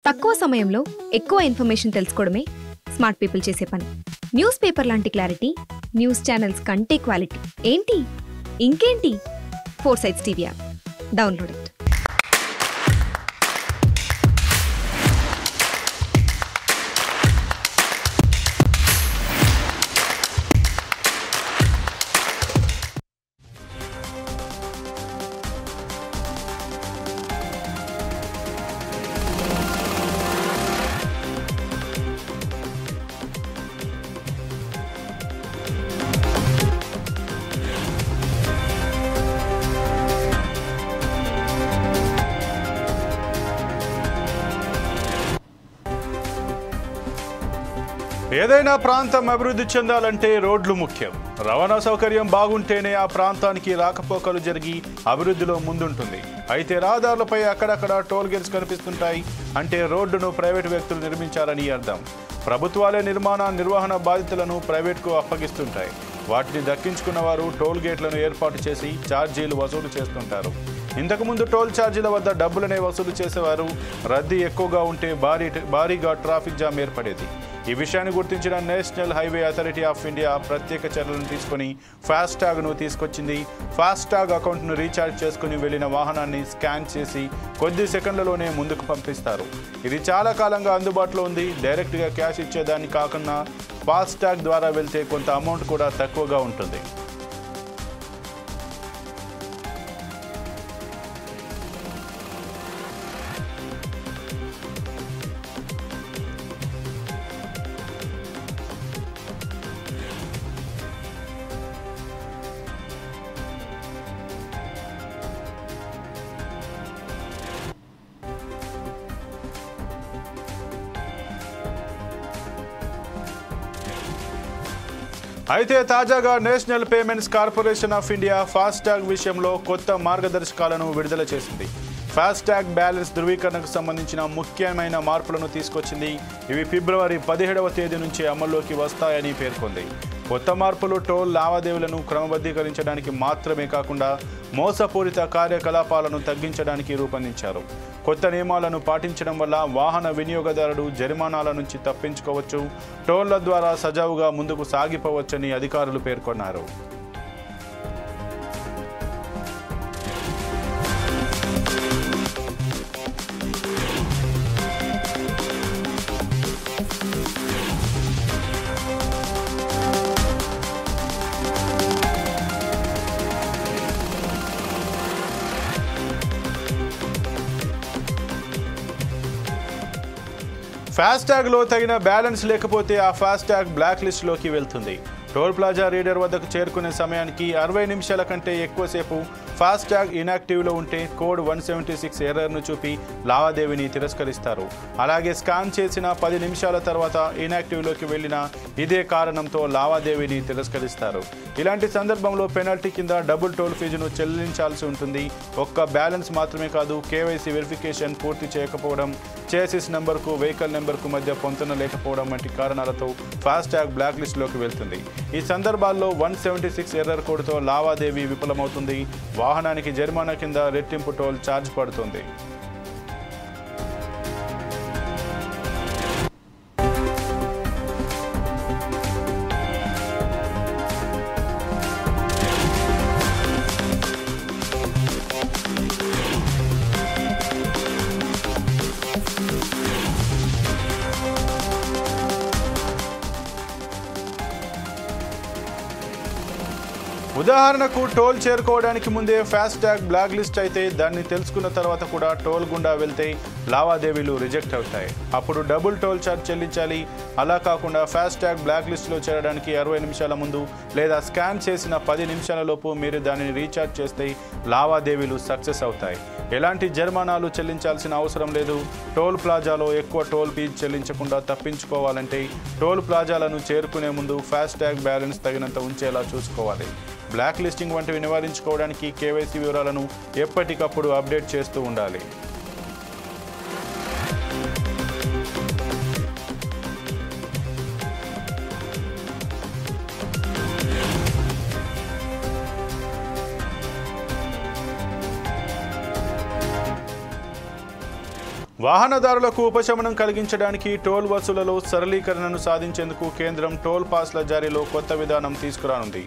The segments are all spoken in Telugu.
తక్కువ సమయంలో ఎక్కువ ఇన్ఫర్మేషన్ తెలుసుకోవడమే స్మార్ట్ పీపుల్ చేసే పని. న్యూస్ పేపర్ లాంటి క్లారిటీ, న్యూస్ ఛానల్స్ కంటే క్వాలిటీ. ఏంటి ఇంకేంటి? ఫోర్సైట్స్ టీవీ యాప్ డౌన్లోడ్ ఇట్. ఏదైనా ప్రాంతం అభివృద్ధి చెందాలంటే రోడ్లు ముఖ్యం. రవాణా సౌకర్యం బాగుంటేనే ఆ ప్రాంతానికి రాకపోకలు జరిగి అభివృద్ధిలో ముందుంటుంది. అయితే రహదారులపై అక్కడక్కడ టోల్ గేట్స్ కనిపిస్తుంటాయి అంటే రోడ్డును ప్రైవేటు వ్యక్తులు నిర్మించారని అర్థం. ప్రభుత్వాలే నిర్వహణ బాధ్యతలను ప్రైవేట్కు అప్పగిస్తుంటాయి. వాటిని దక్కించుకున్న వారు టోల్ గేట్లను ఏర్పాటు చేసి ఛార్జీలు వసూలు చేస్తుంటారు. ఇంతకుముందు టోల్ ఛార్జీల వద్ద డబ్బులనే వసూలు చేసేవారు. రద్దీ ఎక్కువగా ఉంటే భారీగా ట్రాఫిక్ జామ్ ఏర్పడేది. ఈ విషయాన్ని గుర్తించిన national highway authority of India ప్రత్యేక చర్యలను తీసుకుని ఫాస్టాగ్ను తీసుకొచ్చింది. ఫాస్టాగ్ అకౌంట్ను రీఛార్జ్ చేసుకుని వెళ్లిన వాహనాన్ని స్కాన్ చేసి కొద్ది సెకండ్లలోనే ముందుకు పంపిస్తారు. ఇది చాలా కాలంగా అందుబాటులో ఉంది. డైరెక్ట్గా క్యాష్ ఇచ్చేదాన్ని కాకుండా ఫాస్టాగ్ ద్వారా వెళ్తే కొంత అమౌంట్ కూడా తక్కువగా ఉంటుంది. అయితే తాజాగా national payments corporation of India FASTag విషయంలో కొత్త మార్గదర్శకాలను విడుదల చేసింది. ఫాస్టాగ్ బ్యాలెన్స్ ధృవీకరణకు సంబంధించిన ముఖ్యమైన మార్పులను తీసుకొచ్చింది. ఇవి ఫిబ్రవరి 17వ తేదీ నుంచి అమల్లోకి వస్తాయని పేర్కొంది. కొత్త మార్పులు టోల్ లావాదేవీలను క్రమబద్ధీకరించడానికి మాత్రమే కాకుండా మోసపూరిత కార్యకలాపాలను తగ్గించడానికి రూపొందించారు. కొత్త నియమాలను పాటించడం వల్ల వాహన వినియోగదారుడు జరిమానాల నుంచి తప్పించుకోవచ్చు. టోళ్ల ద్వారా సజావుగా ముందుకు సాగిపోవచ్చని అధికారులు పేర్కొన్నారు. ఫాస్టాగ్లో తగిన బ్యాలెన్స్ లేకపోతే ఆ ఫాస్టాగ్ బ్లాక్ లిస్ట్లోకి వెళ్తుంది. టోల్ ప్లాజా రీడర్ వద్దకు చేరుకునే సమయానికి 60 నిమిషాల కంటే ఎక్కువసేపు ఫాస్టాగ్ ఇన్యాక్టివ్లో ఉంటే కోడ్ 176 ఎర్రర్ను చూపి లావాదేవీని తిరస్కరిస్తారు. అలాగే స్కాన్ చేసిన 10 నిమిషాల తర్వాత ఇన్యాక్టివ్లోకి వెళ్ళిన ఇదే కారణంతో లావాదేవీని తిరస్కరిస్తారు. ఇలాంటి సందర్భంలో పెనాల్టీ కింద డబుల్ టోల్ ఫీజును చెల్లించాల్సి ఉంటుంది. ఒక్క బ్యాలెన్స్ మాత్రమే కాదు, కేవైసీ వెరిఫికేషన్ పూర్తి చేయకపోవడం, చేసిస్ నెంబర్కు వెహికల్ నెంబర్కు మధ్య పొంతన లేకపోవడం వంటి కారణాలతో ఫాస్టాగ్ బ్లాక్ లిస్ట్లోకి వెళ్తుంది. ఈ సందర్భాల్లో 176 ఎర్రర్ కోడ్తో లావాదేవీ విఫలమవుతుంది. వాహనానికి జరిమానా కింద రెట్టింపు టోల్ ఛార్జ్ పడుతుంది. ఉదాహరణకు టోల్ చేరుకోవడానికి ముందే ఫాస్టాగ్ బ్లాక్ లిస్ట్ అయితే దాన్ని తెలుసుకున్న తర్వాత కూడా టోల్ గుండా వెళ్తే లావాదేవీలు రిజెక్ట్ అవుతాయి. అప్పుడు డబుల్ టోల్ ఛార్జ్ చెల్లించాలి. అలా కాకుండా ఫాస్టాగ్ బ్లాక్ లిస్ట్లో చేరడానికి 60 నిమిషాల ముందు లేదా స్కాన్ చేసిన 10 నిమిషాల లోపు మీరు దానిని రీఛార్జ్ చేస్తే లావాదేవీలు సక్సెస్ అవుతాయి. ఎలాంటి జరిమానాలు చెల్లించాల్సిన అవసరం లేదు. టోల్ ప్లాజాలో ఎక్కువ టోల్ ఫీజు చెల్లించకుండా తప్పించుకోవాలంటే టోల్ ప్లాజాలను చేరుకునే ముందు ఫాస్టాగ్ బ్యాలెన్స్ తగినంత ఉంచేలా చూసుకోవాలి. బ్లాక్ లిస్టింగ్ వంటివి నివారించుకోవడానికి కేవైసీ వివరాలను ఎప్పటికప్పుడు అప్డేట్ చేస్తూ ఉండాలి. వాహనదారులకు ఉపశమనం కలిగించడానికి టోల్ వసూళ్లలో సరళీకరణను సాధించేందుకు కేంద్రం టోల్ పాస్ల జారీలో కొత్త విధానం తీసుకురానుంది.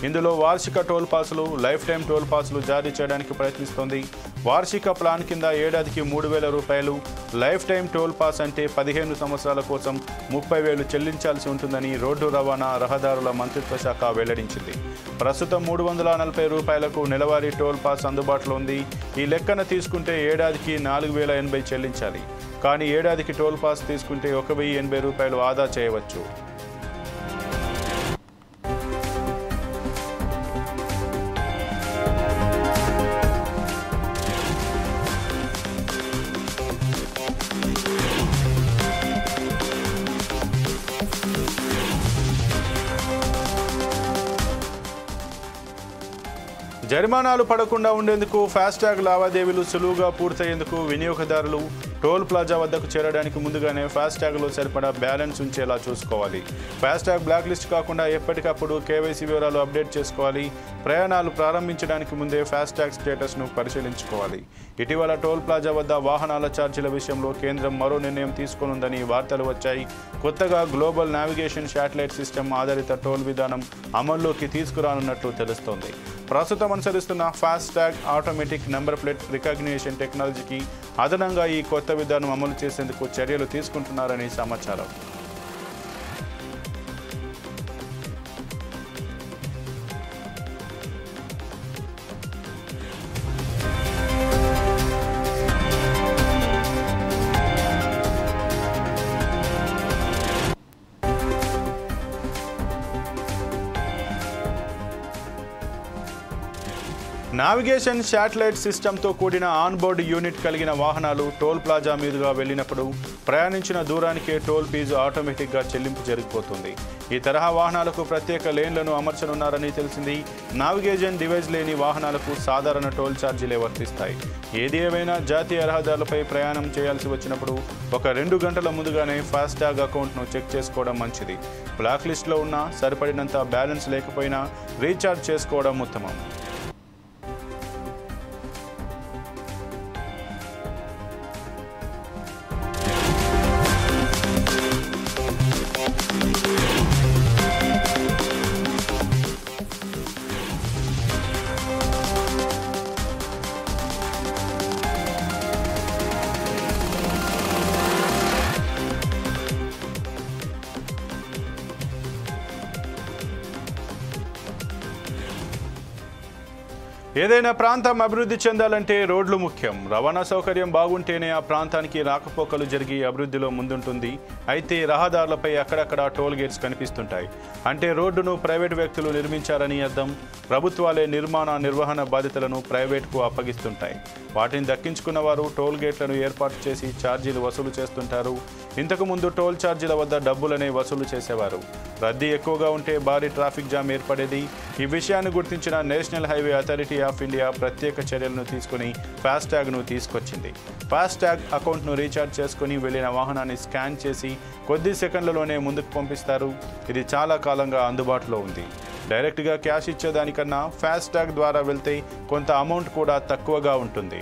ఇందులో వార్షిక టోల్ పాసులు, లైఫ్ టైం టోల్ పాసులు జారీ చేయడానికి ప్రయత్నిస్తోంది. వార్షిక ప్లాన్ కింద ఏడాదికి 3,000 రూపాయలు, లైఫ్ టైం టోల్ పాస్ అంటే 15 సంవత్సరాల కోసం 30,000 చెల్లించాల్సి ఉంటుందని రోడ్డు రవాణా రహదారుల మంత్రిత్వ శాఖ వెల్లడించింది. ప్రస్తుతం 340 రూపాయలకు నెలవారీ టోల్ పాస్ అందుబాటులో ఉంది. ఈ లెక్కన తీసుకుంటే ఏడాదికి 4,080 చెల్లించాలి. కానీ ఏడాదికి టోల్ పాస్ తీసుకుంటే 1,080 రూపాయలు ఆదా చేయవచ్చు. జరిమానాలు పడకుండా ఉండేందుకు ఫాస్టాగ్ లావాదేవీలు సులువుగా పూర్తయ్యేందుకు వినియోగదారులు టోల్ ప్లాజా వద్దకు చేరడానికి ముందుగానే ఫాస్టాగ్లో సరిపడా బ్యాలెన్స్ ఉంచేలా చూసుకోవాలి. ఫాస్టాగ్ బ్లాక్ లిస్ట్ కాకుండా ఎప్పటికప్పుడు కేవైసీ వివరాలు అప్డేట్ చేసుకోవాలి. ప్రయాణాలు ప్రారంభించడానికి ముందే ఫాస్టాగ్ స్టేటస్ను పరిశీలించుకోవాలి. ఇటీవల టోల్ ప్లాజా వద్ద వాహనాల ఛార్జీల విషయంలో కేంద్రం మరో నిర్ణయం తీసుకోనుందని వార్తలు వచ్చాయి. కొత్తగా గ్లోబల్ నావిగేషన్ శాటిలైట్ సిస్టమ్ ఆధారిత టోల్ విధానం అమల్లోకి తీసుకురానున్నట్లు తెలుస్తోంది. ప్రస్తుతం అనుసరిస్తున్న FASTag automatic number plate recognition టెక్నాలజీకి అదనంగా ఈ కొత్త విధానం అమలు చేసేందుకు చర్యలు తీసుకుంటున్నారని సమాచారం. నావిగేషన్ శాటిలైట్ సిస్టమ్తో కూడిన ఆన్బోర్డ్ యూనిట్ కలిగిన వాహనాలు టోల్ ప్లాజా మీదుగా వెళ్ళినప్పుడు ప్రయాణించిన దూరానికే టోల్ ఫీజు ఆటోమేటిక్గా చెల్లింపు జరిగిపోతుంది. ఈ తరహా వాహనాలకు ప్రత్యేక లేన్లను అమర్చనున్నారని తెలిసింది. నావిగేషన్ డివైస్ లేని వాహనాలకు సాధారణ టోల్ ఛార్జీలే వర్తిస్తాయి. ఏది ఏమైనా జాతీయ రహదారులపై ప్రయాణం చేయాల్సి వచ్చినప్పుడు ఒక 2 గంటల ముందుగానే ఫాస్టాగ్ అకౌంట్ను చెక్ చేసుకోవడం మంచిది. బ్లాక్ లిస్ట్లో ఉన్న సరిపడినంత బ్యాలెన్స్ లేకపోయినా రీఛార్జ్ చేసుకోవడం ఉత్తమం. ఏదైనా ప్రాంతం అభివృద్ధి చెందాలంటే రోడ్లు ముఖ్యం. రవాణా సౌకర్యం బాగుంటేనే ఆ ప్రాంతానికి రాకపోకలు జరిగి అభివృద్ధిలో ముందుంటుంది. అయితే రహదారులపై అక్కడక్కడ టోల్ గేట్స్ కనిపిస్తుంటాయి. అంటే రోడ్డును ప్రైవేటు వ్యక్తులు నిర్మించారని అర్థం. ప్రభుత్వాలే నిర్వహణ బాధ్యతలను ప్రైవేట్కు అప్పగిస్తుంటాయి. వాటిని దక్కించుకున్న వారు టోల్ గేట్లను ఏర్పాటు చేసి ఛార్జీలు వసూలు చేస్తుంటారు. ఇంతకుముందు టోల్ ఛార్జీల వద్ద డబ్బులనే వసూలు చేసేవారు. రద్దీ ఎక్కువగా ఉంటే భారీ ట్రాఫిక్ జామ్ ఏర్పడేది. ఈ విషయాన్ని గుర్తించిన national highway authority of India ప్రత్యేక చర్యలను తీసుకుని ఫాస్టాగ్ను తీసుకొచ్చింది. ఫాస్టాగ్ అకౌంట్ను రీఛార్జ్ చేసుకుని వెళ్లిన వాహనాన్ని స్కాన్ చేసి కొద్ది సెకండ్లలోనే ముందుకు పంపిస్తారు. ఇది చాలా కాలంగా అందుబాటులో ఉంది. డైరెక్ట్గా క్యాష్ ఇచ్చేదానికన్నా ఫాస్టాగ్ ద్వారా వెళ్తే కొంత అమౌంట్ కూడా తక్కువగా ఉంటుంది.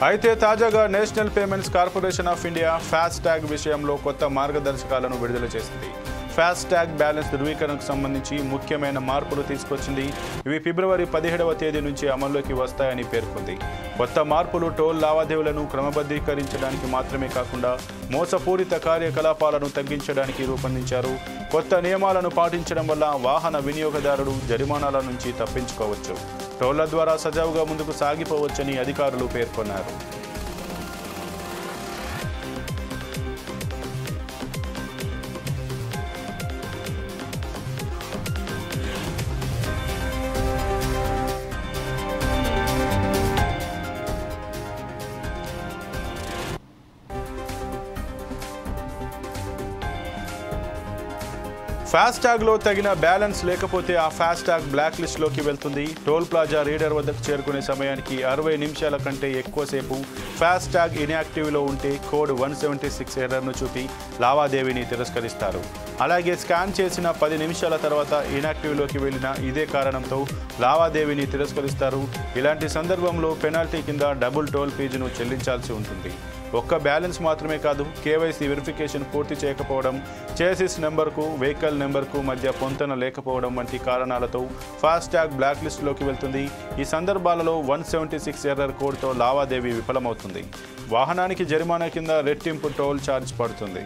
అయితే తాజాగా national payments corporation of India FASTag విషయంలో కొత్త మార్గదర్శకాలను విడుదల చేసింది. ఫాస్టాగ్ బ్యాలెన్స్ ధృవీకరణకు సంబంధించి ముఖ్యమైన మార్పులు తీసుకొచ్చింది. ఇవి ఫిబ్రవరి 17వ తేదీ నుంచి అమల్లోకి వస్తాయని పేర్కొంది. కొత్త మార్పులు టోల్ లావాదేవీలను క్రమబద్ధీకరించడానికి మాత్రమే కాకుండా మోసపూరిత కార్యకలాపాలను తగ్గించడానికి రూపొందించారు. కొత్త నియమాలను పాటించడం వల్ల వాహన వినియోగదారుడు జరిమానాల నుంచి తప్పించుకోవచ్చు. టోళ్ల ద్వారా సజావుగా ముందుకు సాగిపోవచ్చని అధికారులు పేర్కొన్నారు. ఫాస్టాగ్లో తగిన బ్యాలెన్స్ లేకపోతే ఆ ఫాస్టాగ్ బ్లాక్ లిస్ట్లోకి వెళ్తుంది. టోల్ ప్లాజా రీడర్ వద్దకు చేరుకునే సమయానికి 60 నిమిషాల కంటే ఎక్కువసేపు ఫాస్టాగ్ ఇన్యాక్టివ్లో ఉంటే కోడ్ 176 ఎర్రర్ను చూపి లావాదేవీని తిరస్కరిస్తారు. అలాగే స్కాన్ చేసిన 10 నిమిషాల తర్వాత ఇన్యాక్టివ్లోకి వెళ్ళిన ఇదే కారణంతో లావాదేవీని తిరస్కరిస్తారు. ఇలాంటి సందర్భంలో పెనాల్టీ కింద డబుల్ టోల్ ఫీజును చెల్లించాల్సి ఉంటుంది. ఒక్క బ్యాలెన్స్ మాత్రమే కాదు, కేవైసీ వెరిఫికేషన్ పూర్తి చేయకపోవడం, చేసిస్ నెంబర్కు వెహికల్ నెంబర్కు మధ్య పొంతన లేకపోవడం వంటి కారణాలతో ఫాస్టాగ్ బ్లాక్ లిస్టులోకి వెళ్తుంది. ఈ సందర్భాలలో 176 ఎర్రర్ కోడ్తో లావాదేవీ విఫలమవుతుంది. వాహనానికి జరిమానా కింద రెట్టింపు టోల్ ఛార్జ్ పడుతుంది.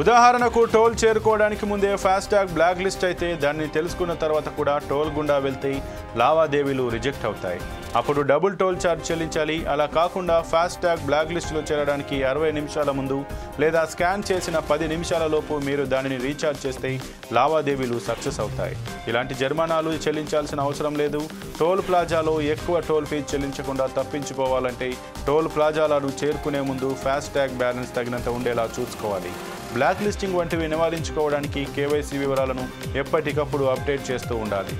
ఉదాహరణకు టోల్ చేరుకోవడానికి ముందే ఫాస్టాగ్ బ్లాక్ లిస్ట్ అయితే దాన్ని తెలుసుకున్న తర్వాత కూడా టోల్ గుండా వెళ్తే లావాదేవీలు రిజెక్ట్ అవుతాయి. అప్పుడు డబుల్ టోల్ ఛార్జ్ చెల్లించాలి. అలా కాకుండా ఫాస్టాగ్ బ్లాక్ లిస్టులో చేరడానికి 60 నిమిషాల ముందు లేదా స్కాన్ చేసిన 10 నిమిషాల లోపు మీరు దానిని రీఛార్జ్ చేస్తే లావాదేవీలు సక్సెస్ అవుతాయి. ఇలాంటి జరిమానాలు చెల్లించాల్సిన అవసరం లేదు. టోల్ ప్లాజాలో ఎక్కువ టోల్ ఫీజు చెల్లించకుండా తప్పించుకోవాలంటే టోల్ ప్లాజాలను చేరుకునే ముందు ఫాస్టాగ్ బ్యాలెన్స్ తగినంత ఉండేలా చూసుకోవాలి. బ్లాక్ లిస్టింగ్ వంటివి నివారించుకోవడానికి కేవైసీ వివరాలను ఎప్పటికప్పుడు అప్డేట్ చేస్తూ ఉండాలి.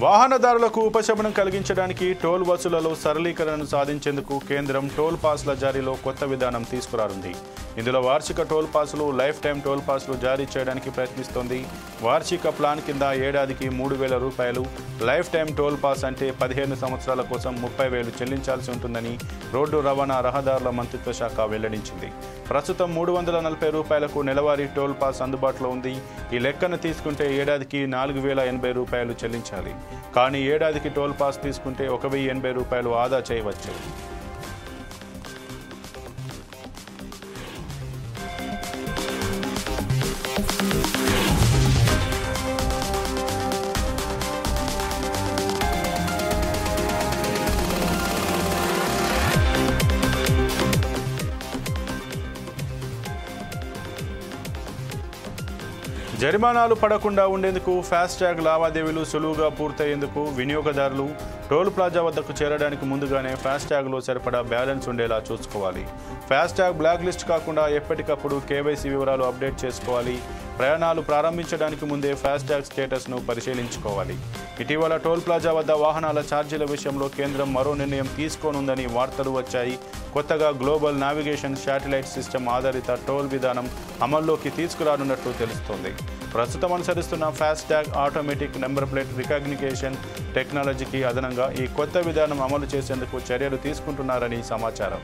వాహనదారులకు ఉపశమనం కలిగించడానికి టోల్ వసూళ్లలో సరళీకరణను సాధించేందుకు కేంద్రం టోల్ పాస్ల జారీలో కొత్త విధానం తీసుకురానుంది. ఇందులో వార్షిక టోల్ పాసులు, లైఫ్ టైం టోల్ పాసులు జారీ చేయడానికి ప్రయత్నిస్తోంది. వార్షిక ప్లాన్ కింద ఏడాదికి 3,000 రూపాయలు, లైఫ్ టైం టోల్ పాస్ అంటే 15 సంవత్సరాల కోసం 30,000 చెల్లించాల్సి ఉంటుందని రోడ్డు రవాణా రహదారుల మంత్రిత్వ శాఖ వెల్లడించింది. ప్రస్తుతం 340 రూపాయలకు నెలవారీ టోల్ పాస్ అందుబాటులో ఉంది. ఈ లెక్కను తీసుకుంటే ఏడాదికి 4,080 రూపాయలు చెల్లించాలి. కానీ ఏడాదికి టోల్ పాస్ తీసుకుంటే 1,080 రూపాయలు ఆదా చేయవచ్చు. జరిమానాలు పడకుండా ఉండేందుకు ఫాస్టాగ్ లావాదేవీలు సులువుగా పూర్తయ్యేందుకు వినియోగదారులు టోల్ ప్లాజా వద్దకు చేరడానికి ముందుగానే ఫాస్టాగ్లో సరిపడా బ్యాలెన్స్ ఉండేలా చూసుకోవాలి. ఫాస్టాగ్ బ్లాక్ లిస్ట్ కాకుండా ఎప్పటికప్పుడు కేవైసీ వివరాలు అప్డేట్ చేసుకోవాలి. ప్రయాణాలు ప్రారంభించడానికి ముందే ఫాస్టాగ్ స్టేటస్ను పరిశీలించుకోవాలి. ఇటీవల టోల్ ప్లాజా వద్ద వాహనాల ఛార్జీల విషయంలో కేంద్రం మరో నిర్ణయం తీసుకోనుందని వార్తలు వచ్చాయి. కొత్తగా గ్లోబల్ నావిగేషన్ శాటిలైట్ సిస్టమ్ ఆధారిత టోల్ విధానం అమల్లోకి తీసుకురానున్నట్లు తెలుస్తోంది. ప్రస్తుతం అనుసరిస్తున్న FASTag automatic number plate recognition టెక్నాలజీకి అదనంగా ఈ కొత్త విధానం అమలు చేసేందుకు చర్యలు తీసుకుంటున్నారని సమాచారం.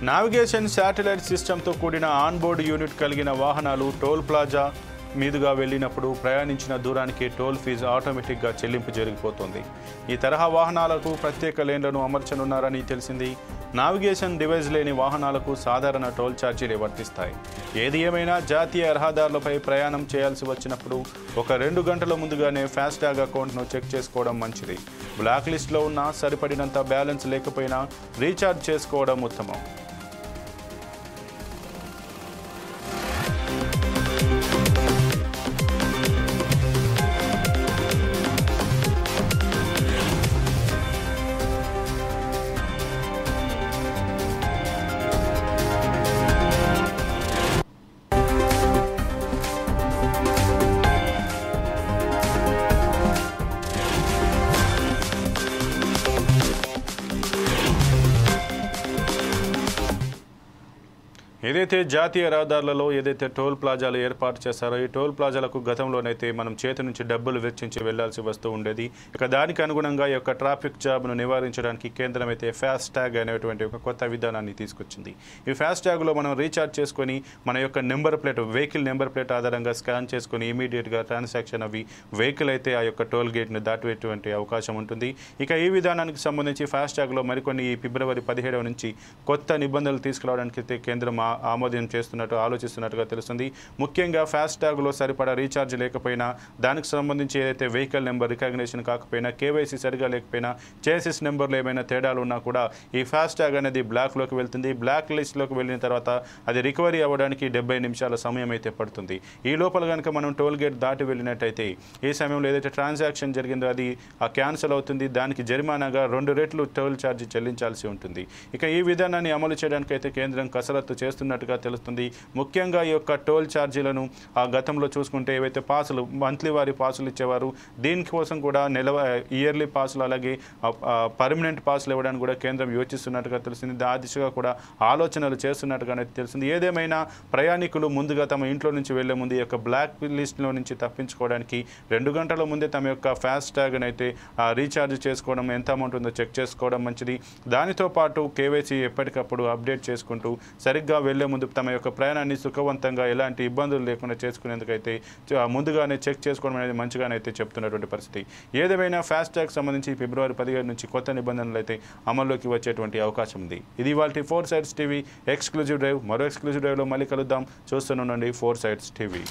నావిగేషన్ శాటిలైట్ సిస్టంతో కూడిన ఆన్బోర్డ్ యూనిట్ కలిగిన వాహనాలు టోల్ ప్లాజా మీదుగా వెళ్ళినప్పుడు ప్రయాణించిన దూరానికి టోల్ ఫీజు ఆటోమేటిక్గా చెల్లింపు జరిగిపోతుంది. ఈ తరహా వాహనాలకు ప్రత్యేక లేన్లను అమర్చనున్నారని తెలిసింది. నావిగేషన్ డివైస్ లేని వాహనాలకు సాధారణ టోల్ ఛార్జీలే వర్తిస్తాయి. ఏది ఏమైనా జాతీయ రహదారులపై ప్రయాణం చేయాల్సి వచ్చినప్పుడు ఒక 2 గంటల ముందుగానే ఫాస్టాగ్ అకౌంట్ను చెక్ చేసుకోవడం మంచిది. బ్లాక్ లిస్ట్లో ఉన్న సరిపడినంత బ్యాలెన్స్ లేకపోయినా రీఛార్జ్ చేసుకోవడం ఉత్తమం. ఏదైతే జాతీయ రహదారులలో ఏదైతే టోల్ ప్లాజాలు ఏర్పాటు చేస్తారో ఈ టోల్ ప్లాజాలకు గతంలోనైతే మనం చేతి నుంచి డబ్బులు వెచ్చించి వెళ్లాల్సి వస్తూ ఉండేది. ఇక దానికి అనుగుణంగా ఈ యొక్క ట్రాఫిక్ జామ్ను నివారించడానికి కేంద్రం అయితే ఫాస్ట్ ట్యాగ్ అనేటువంటి ఒక కొత్త విధానాన్ని తీసుకొచ్చింది. ఈ ఫాస్ట్ ట్యాగ్లో మనం రీఛార్జ్ చేసుకొని మన యొక్క number plate vehicle number plate ఆధారంగా స్కాన్ చేసుకొని ఇమీడియట్గా ట్రాన్సాక్షన్ అవి వెహికల్ అయితే ఆ యొక్క టోల్ గేట్ను దాటివేటువంటి అవకాశం ఉంటుంది. ఇక ఈ విధానానికి సంబంధించి ఫాస్ట్ ట్యాగ్లో మరికొన్ని ఈ ఫిబ్రవరి 17 నుంచి కొత్త నిబంధనలు తీసుకురావడానికి అయితే కేంద్రం ఆమోదం చేస్తున్నట్టు ఆలోచిస్తున్నట్టుగా తెలుస్తుంది. ముఖ్యంగా ఫాస్ట్ ట్యాగ్లో సరిపడా రీఛార్జ్ లేకపోయినా దానికి సంబంధించి ఏదైతే వెహికల్ నెంబర్ రికగ్నిషన్ కాకపోయినా కేవైసీ సరిగా లేకపోయినా చేసిస్ నెంబర్లు ఏమైనా తేడాలు ఉన్నా కూడా ఈ ఫాస్ట్ ట్యాగ్ అనేది బ్లాక్లోకి వెళ్తుంది. బ్లాక్ లిస్ట్లోకి వెళ్ళిన తర్వాత అది రికవరీ అవ్వడానికి 70 నిమిషాల సమయం అయితే పడుతుంది. ఈ లోపల కనుక మనం టోల్ గేట్ దాటి వెళ్ళినట్టయితే ఈ సమయంలో ఏదైతే ట్రాన్సాక్షన్ జరిగిందో అది క్యాన్సిల్ అవుతుంది. దానికి జరిమానాగా 2 రెట్లు టోల్ ఛార్జ్ చెల్లించాల్సి ఉంటుంది. ఇక ఈ విధానాన్ని అమలు చేయడానికి అయితే కేంద్రం కసరత్తు చేస్తున్నట్టుగా తెలుస్తుంది. ముఖ్యంగా ఈ యొక్క టోల్ ఛార్జీలను గతంలో చూసుకుంటే ఏవైతే పాసులు మంత్లీ వారి పాసులు ఇచ్చేవారు దీనికోసం కూడా ఇయర్లీ పాసులు అలాగే పర్మనెంట్ పాసులు ఇవ్వడానికి కూడా కేంద్రం యోచిస్తున్నట్టుగా తెలిసింది. ఆ దిశగా కూడా ఆలోచనలు చేస్తున్నట్టుగానే తెలిసింది. ఏదేమైనా ప్రయాణికులు ముందుగా తమ ఇంట్లో నుంచి వెళ్లే ముందు ఈ యొక్క బ్లాక్ లిస్ట్లో నుంచి తప్పించుకోవడానికి 2 గంటల ముందే తమ యొక్క ఫాస్ట్ ట్యాగ్ అయితే రీఛార్జ్ చేసుకోవడం ఎంత అమౌంట్ ఉందో చెక్ చేసుకోవడం మంచిది. దానితో పాటు కేవైసీ ఎప్పటికప్పుడు అప్డేట్ చేసుకుంటూ సరిగ్గా వెళ్లే ముందు తమ యొక్క ప్రయాణాన్ని సుఖవంతంగా ఎలాంటి ఇబ్బందులు లేకుండా చేసుకునేందుకైతే ముందుగానే చెక్ చేసుకోవడం అనేది మంచిగానైతే చెప్తున్నటువంటి పరిస్థితి. ఏదేమైనా ఫాస్ట్ ట్యాగ్ సంబంధించి ఫిబ్రవరి 17 నుంచి కొత్త నిబంధనలు అయితే అమల్లోకి వచ్చేటువంటి అవకాశం ఉంది. ఇది ఇవాల్టి 4 Sides టీవీ ఎక్స్క్లూజివ్ డ్రైవ్. మరో ఎక్స్క్లూజివ్ డ్రైవ్లో మళ్ళీ కలుద్దాం. చూస్తూనే ఉండండి 4 Sides టీవీ.